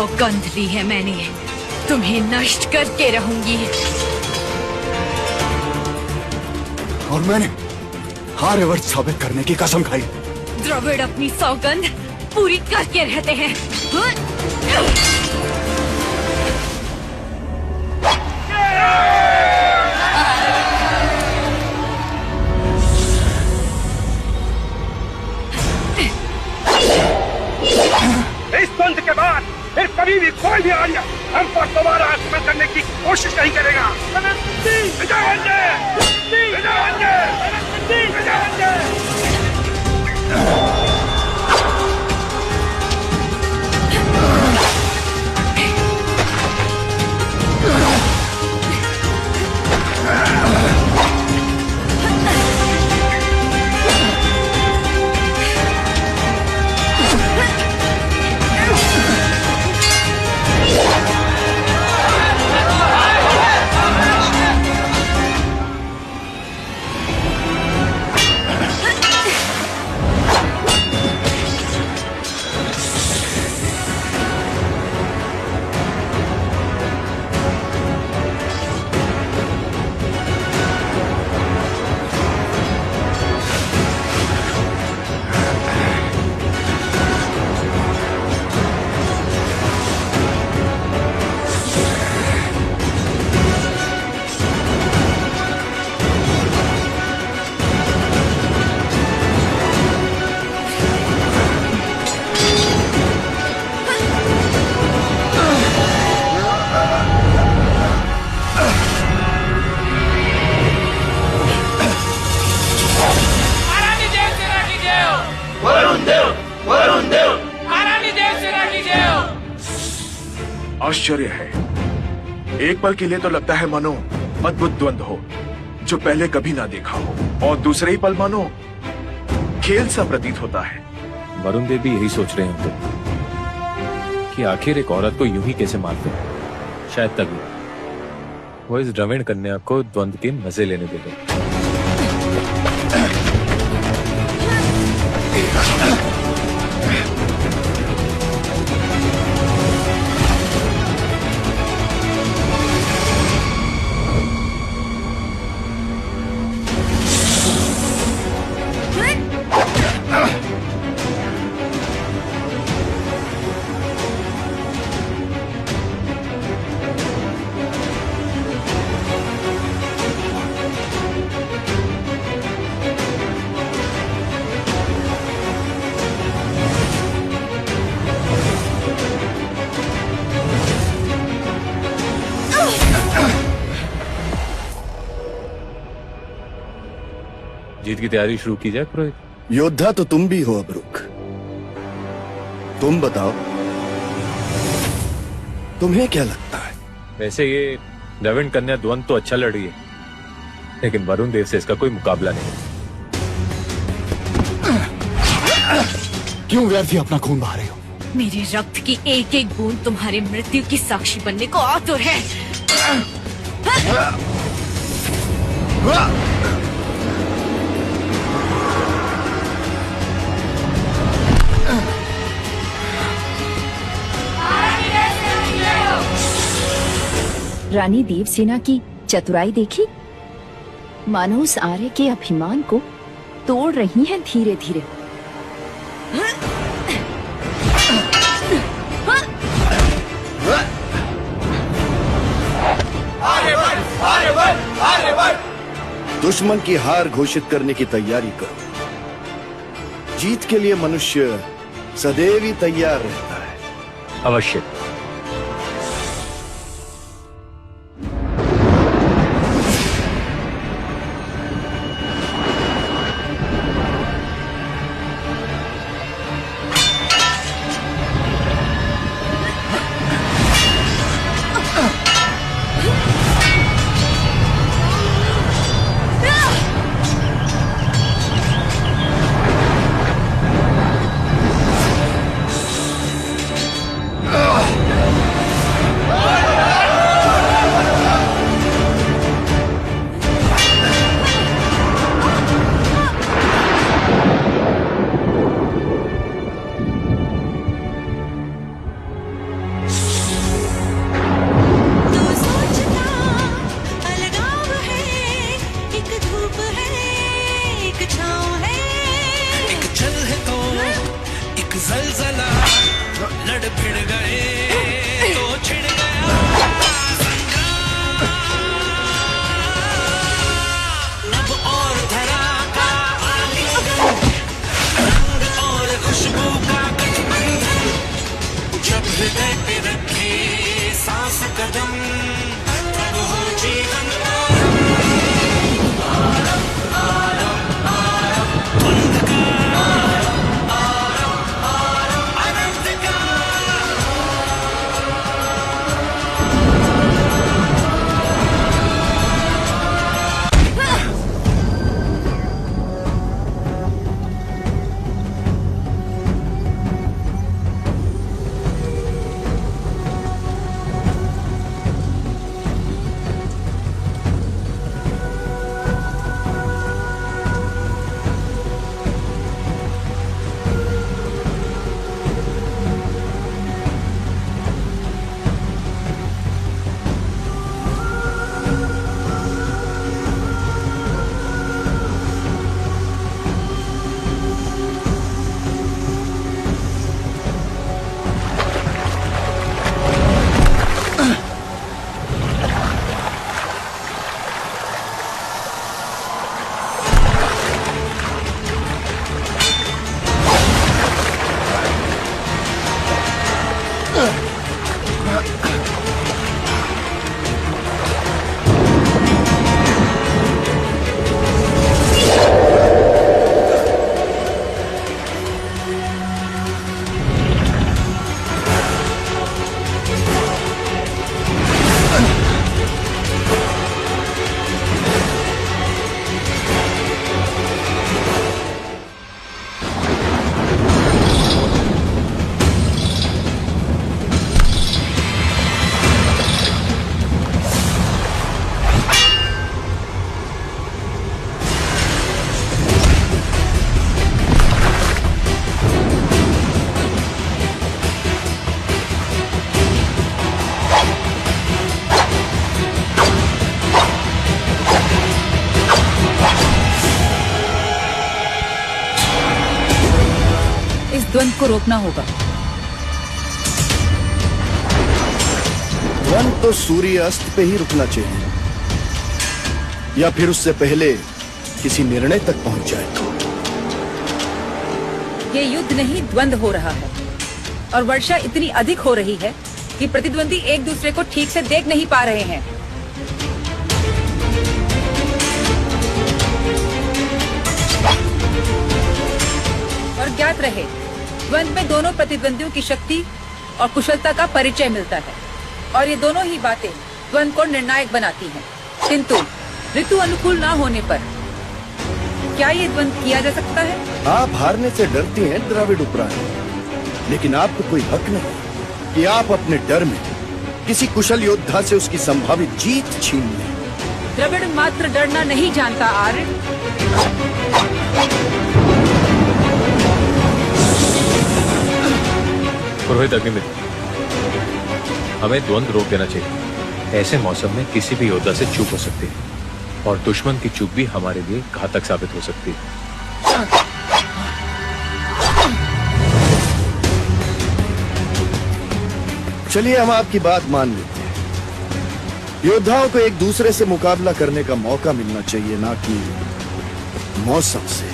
सौगंध ली है मैंने, तुम्हें नष्ट करके रहूंगी। और मैंने आर्यवर्त साबित करने की कसम खाई। द्रविड़ अपनी सौगंध पूरी करके रहते हैं। इस द्वंद के बाद फिर कभी भी कोई भी आर्य हम पर दोबारा आक्रमण करने की कोशिश नहीं करेगा। आश्चर्य है, एक पल के लिए तो लगता है मानो अद्भुत द्वंद्व हो जो पहले कभी ना देखा हो, और दूसरे ही पल मानो खेल सा प्रतीत होता है। वरुण देव भी यही सोच रहे होंगे कि आखिर एक औरत को यूं ही कैसे मारते हैं। शायद तभी वो इस द्रविड़ कन्या को द्वंद्व के मजे लेने दे दे। जीत की तैयारी शुरू की जाए पुरोहित। योद्धा तो तुम भी हो अबरुक, तुम बताओ तुम्हें क्या लगता है? वैसे ये द्रविड़ कन्या द्वंद्व तो अच्छा लड़ रही है, लेकिन वरुण देव से इसका कोई मुकाबला नहीं। क्यों व्यर्थ ही अपना खून बहा रहे हो? मेरे रक्त की एक एक बूंद तुम्हारे मृत्यु की साक्षी बनने को आतुर है। रानी देवसेना की चतुराई देखी, मानो उस आर्य के अभिमान को तोड़ रही हैं धीरे धीरे। दुश्मन की हार घोषित करने की तैयारी करो। जीत के लिए मनुष्य सदैव ही तैयार रहता है। अवश्य। द्वंद को रोकना होगा। द्वंद तो सूर्य अस्त पे ही रुकना चाहिए, या फिर उससे पहले किसी निर्णय तक पहुंच जाए तो। ये युद्ध नहीं द्वंद हो रहा है, और वर्षा इतनी अधिक हो रही है कि प्रतिद्वंदी एक दूसरे को ठीक से देख नहीं पा रहे हैं। और ज्ञात रहे, द्वंद में दोनों प्रतिद्वंदियों की शक्ति और कुशलता का परिचय मिलता है, और ये दोनों ही बातें द्वंद को निर्णायक बनाती हैं। किंतु ऋतु अनुकूल ना होने पर क्या ये द्वंद किया जा सकता है? आप हारने से डरती हैं द्रविड़ उपरानी, लेकिन आपको कोई हक नहीं कि आप अपने डर में किसी कुशल योद्धा से उसकी संभावित जीत छीन लें। द्रविड़ मात्र डरना नहीं जानता आर्य। पुरोहित अग्निमित्र, हमें द्वंद रोक देना चाहिए। ऐसे मौसम में किसी भी योद्धा से चूक हो सकती है, और दुश्मन की चूक भी हमारे लिए घातक साबित हो सकती है। चलिए हम आपकी बात मान लेते हैं। योद्धाओं को एक दूसरे से मुकाबला करने का मौका मिलना चाहिए, ना कि मौसम से।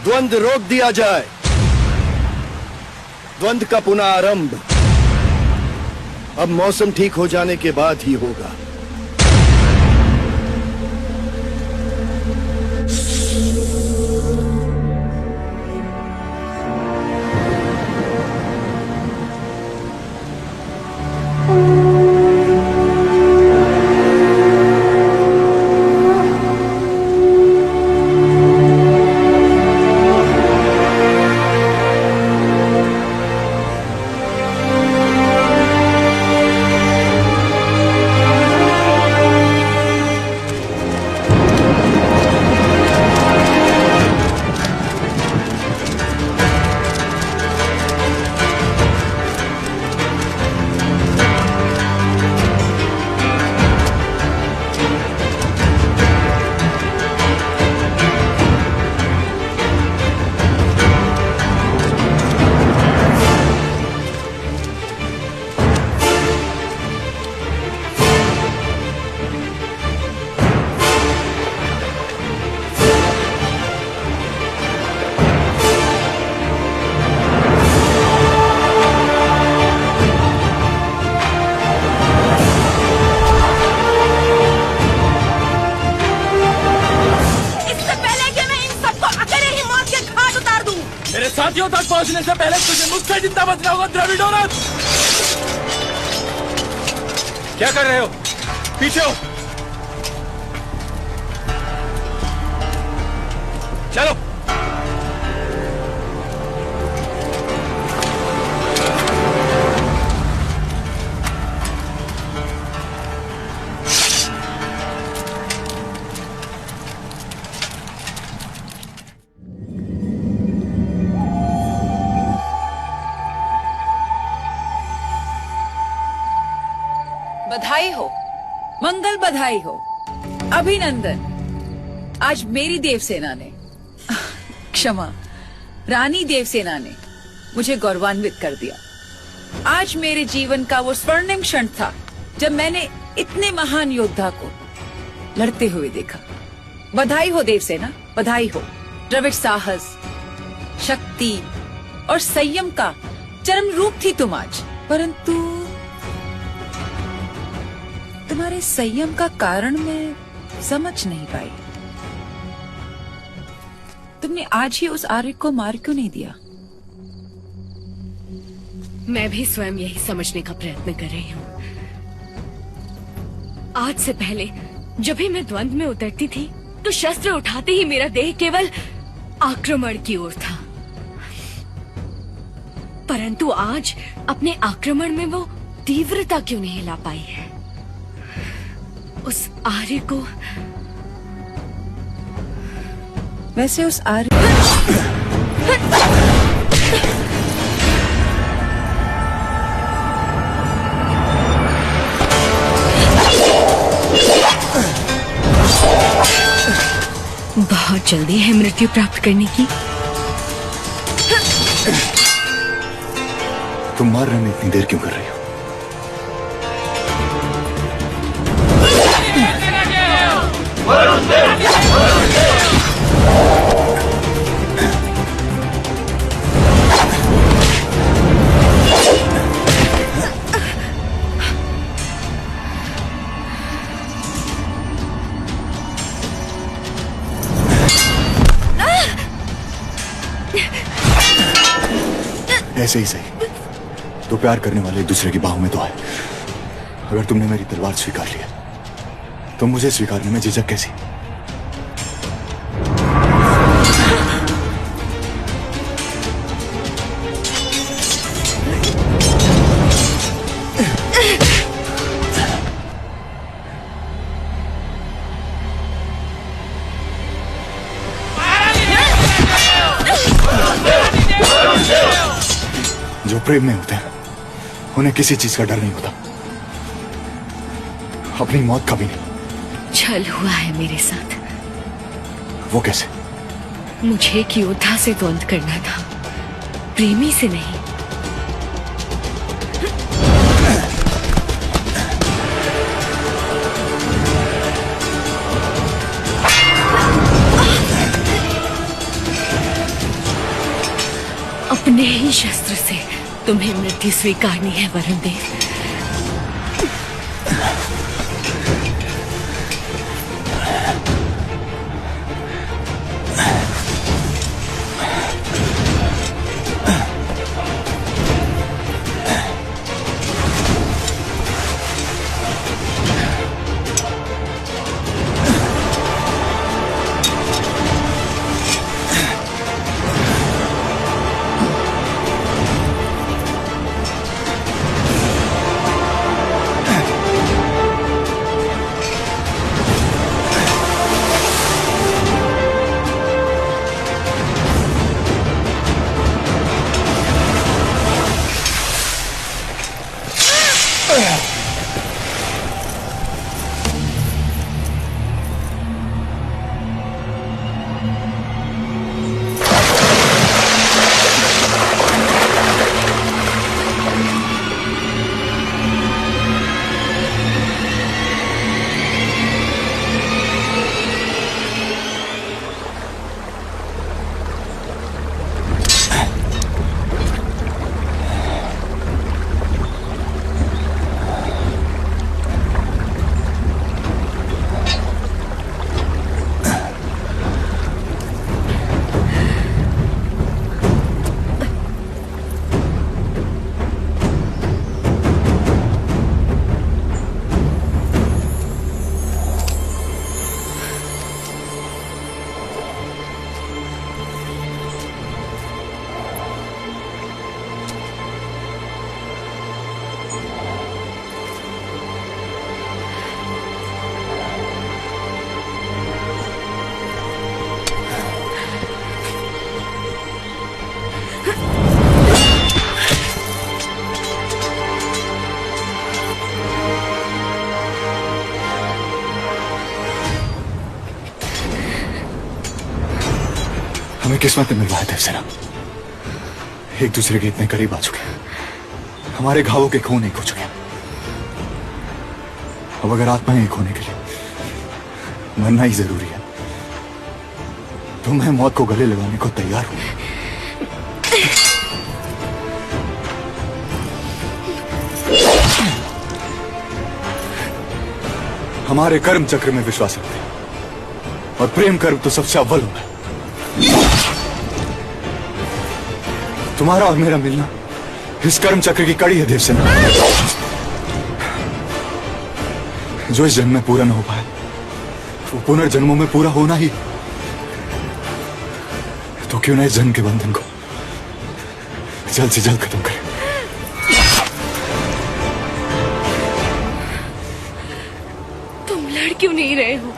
द्वंद रोक दिया जाए। द्वंद का पुनः आरंभ अब मौसम ठीक हो जाने के बाद ही होगा। साथियों तक पहुंचने से पहले तुझे मुझसे जिंदा बचना होगा द्रविड़ों। क्या कर रहे हो? पीछे हो। चलो। बधाई हो, मंगल बधाई हो, अभिनंदन। आज मेरी देवसेना ने, क्षमा, रानी देवसेना ने मुझे गौरवान्वित कर दिया। आज मेरे जीवन का वो स्वर्णिम क्षण था जब मैंने इतने महान योद्धा को लड़ते हुए देखा। बधाई हो देवसेना, बधाई हो। द्रविड़ साहस, शक्ति और संयम का चरम रूप थी तुम आज, परंतु तुम्हारे संयम का कारण मैं समझ नहीं पाई। तुमने आज ही उस आर्य को मार क्यों नहीं दिया? मैं भी स्वयं यही समझने का प्रयत्न कर रही हूँ। आज से पहले जब भी मैं द्वंद में उतरती थी तो शस्त्र उठाते ही मेरा देह केवल आक्रमण की ओर था, परंतु आज अपने आक्रमण में वो तीव्रता क्यों नहीं ला पाई है? उस आर्य को, वैसे उस आर्य बहुत जल्दी है मृत्यु प्राप्त करने की। तुम मारने में इतनी देर क्यों कर रही हो? ऐसे ही सही, तो प्यार करने वाले एक दूसरे की बाहों में तो है। अगर तुमने मेरी तलवार स्वीकार लिया तो मुझे स्वीकारने में झिझक कैसी? जो प्रेम में होते हैं उन्हें किसी चीज का डर नहीं होता, अपनी मौत का भी नहीं। छल हुआ है मेरे साथ। वो कैसे? मुझे एक योद्धा से द्वंद करना था, प्रेमी से नहीं। अपने ही शस्त्र से तुम्हें मृत्यु स्वीकारनी है वरुण देव। हमें किस्मत ने मिलवाया देवसेना, एक दूसरे के इतने करीब आ चुके हैं, हमारे घावों के खून एक हो चुके हैं। अब अगर आत्माएं एक होने के लिए मरना ही जरूरी है तो मैं मौत को गले लगाने को तैयार हूं। हमारे कर्म चक्र में विश्वास रखते हैं और प्रेम कर्म तो सबसे अव्वल होगा। तुम्हारा और मेरा मिलना इस कर्म चक्र की कड़ी है देवसेना। जो इस जन्म में पूरा न हो पाए वो पुनर्जन्मों में पूरा होना ही। तो क्यों ना इस जन्म के बंधन को जल्द से जल्द खत्म करें। तुम लड़ क्यों नहीं रहे हो?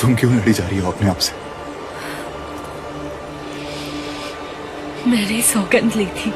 तुम क्यों लड़ी जा रही हो अपने आप से? मैंने सौगंध ली थी,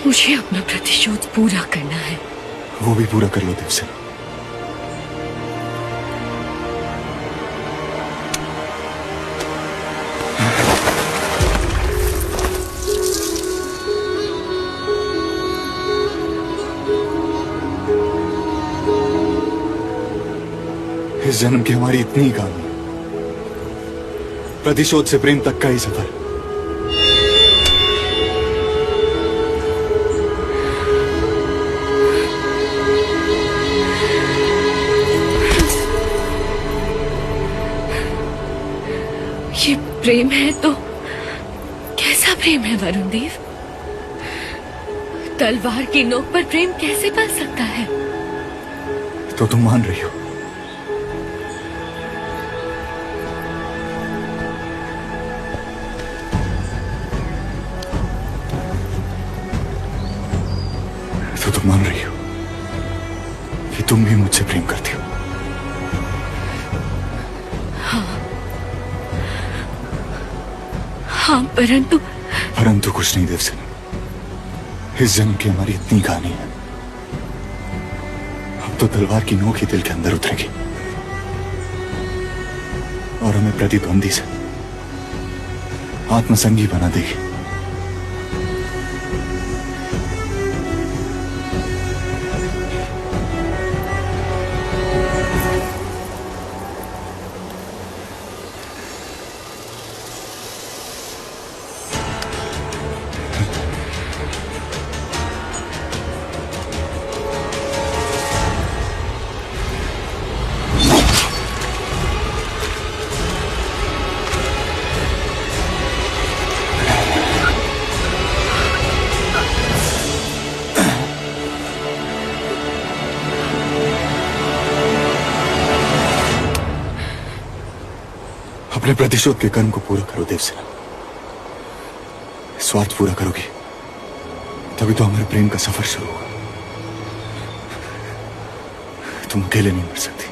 मुझे अपना प्रतिशोध पूरा करना है। वो भी पूरा कर लो देवसेना। इस जन्म की हमारी इतनी ही कहानी, प्रतिशोध से प्रेम तक का ही सफर। ये प्रेम है तो कैसा प्रेम है वरुण देव? तलवार की नोक पर प्रेम कैसे पल सकता है? तो तुम मान रही हो? तो तुम मान रही हो कि तुम भी मुझसे प्रेम करती हो? हाँ, परंतु कुछ नहीं देवसेना, इस जन्म की हमारी इतनी कहानी है, अब तो तलवार की नोक ही दिल के अंदर उतरेगी और हमें प्रतिद्वंदी से आत्मसंगी बना देगी। अपने प्रतिशोध के कर्म को पूरा करो देवसेना। स्वार्थ पूरा करोगी तभी तो हमारे प्रेम का सफर शुरू होगा। तुम अकेले नहीं मर सकती।